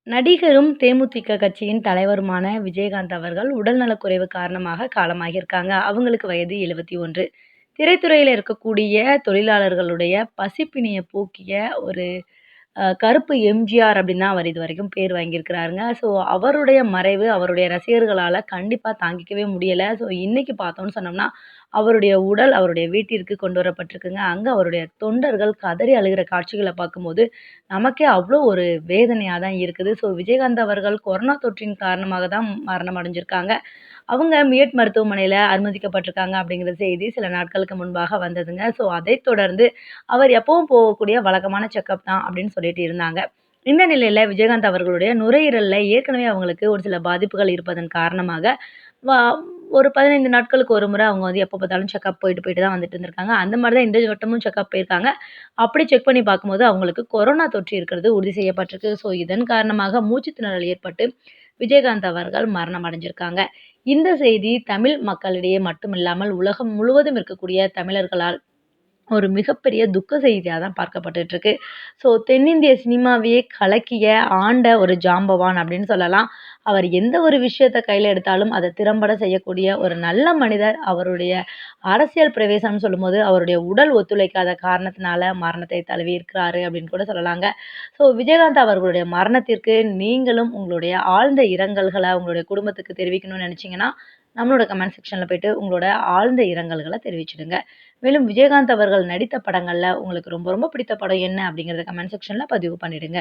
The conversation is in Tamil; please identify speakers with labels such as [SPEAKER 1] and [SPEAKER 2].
[SPEAKER 1] நடிகரும் தேமுதிக கட்சியின் தலைவருமான விஜயகாந்த் அவர்கள் உடல்நலக்குறைவு காரணமாக காலமாகியிருக்காங்க. அவங்களுக்கு வயது 71. திரைத்துறையில இருக்கக்கூடிய தொழிலாளர்களுடைய பசிப்பிணிய போக்கிய ஒரு கருப்பு எம்ஜிஆர் அப்படின்னு தான் அவர் இதுவரைக்கும் பேர் வாங்கியிருக்கிறாருங்க. ஸோ அவருடைய மறைவு அவருடைய ரசிகர்களால கண்டிப்பா தாங்கிக்கவே முடியல. ஸோ இன்னைக்கு பார்த்தோம்னு சொன்னோம்னா, அவருடைய உடல் அவருடைய வீட்டிற்கு கொண்டு வரப்பட்டிருக்குங்க. அங்க அவருடைய தொண்டர்கள் கதறி அழுகிற காட்சிகள பார்க்கும்போது, நமக்கே அவ்ளோ ஒரு வேதனையா தான் இருக்குது. ஸோ விஜயகாந்த் அவர்கள் கொரோனா தொற்றின் காரணமாக தான் மரணம் அடைஞ்சிருக்காங்க. அவங்க மியட் மருத்துவமனையில அனுமதிக்கப்பட்டிருக்காங்க அப்படிங்கிற செய்தி சில நாட்களுக்கு முன்பாக வந்ததுங்க. ஸோ அதைத் தொடர்ந்து அவர் எப்பவும் போகக்கூடிய வழக்கமான செக்கப் தான் அப்படின்னு சொல்லிட்டு இருந்தாங்க. இந்த நிலையில விஜயகாந்த் அவர்களுடைய நுரையீரல்ல ஏற்கனவே அவங்களுக்கு ஒரு சில பாதிப்புகள் இருப்பதன் காரணமாக, வ ஒரு 15 நாட்களுக்கு ஒரு முறை அவங்க வந்து எப்ப பார்த்தாலும் செக்கப் போயிட்டு போயிட்டு தான் வந்துட்டு இருந்திருக்காங்க. அந்த மாரி தான் இந்த வட்டமும் செக்கப் போயிருக்காங்க. அப்படி செக் பண்ணி பார்க்கும்போது அவங்களுக்கு கொரோனா தொற்று இருக்கிறது உறுதி செய்யப்பட்டிருக்கு. ஸோ இதன் காரணமாக மூச்சுத் திணறல் ஏற்பட்டு விஜயகாந்த் அவர்கள் மரணம் அடைஞ்சிருக்காங்க. இந்த செய்தி தமிழ் மக்களிடையே மட்டுமில்லாமல் உலகம் முழுவதும் இருக்கக்கூடிய தமிழர்களால் ஒரு மிகப்பெரிய துக்க செய்தியா தான் பார்க்கப்பட்டுட்டு இருக்கு. ஸோ தென்னிந்திய சினிமாவையே கலக்கிய, ஆண்ட ஒரு ஜாம்பவான் அப்படின்னு சொல்லலாம். அவர் எந்த ஒரு விஷயத்த கையில எடுத்தாலும் அத திறம்பட செய்யக்கூடிய ஒரு நல்ல மனிதர். அவருடைய அரசியல் பிரவேசம்னு சொல்லும்போது, அவருடைய உடல் ஒத்துழைக்காத காரணத்தினால மரணத்தை தழுவியிருக்கிறாரு அப்படின்னு கூட சொல்லலாங்க. ஸோ விஜயகாந்த் அவர்களுடைய மரணத்திற்கு நீங்களும் உங்களுடைய ஆழ்ந்த இரங்கல்கள உங்களுடைய குடும்பத்துக்கு தெரிவிக்கணும்னு நெனச்சீங்கன்னா, நம்மளோட கமெண்ட் செக்ஷன்ல போயிட்டு உங்களோட ஆழ்ந்த இரங்கல்கள தெரிவிச்சுடுங்க. மேலும் விஜயகாந்த் அவர்கள் நடித்த படங்கள்ல உங்களுக்கு ரொம்ப ரொம்ப பிடித்த படம் என்ன அப்படிங்கிறத கமெண்ட் செக்ஷன்ல பதிவு பண்ணிடுங்க.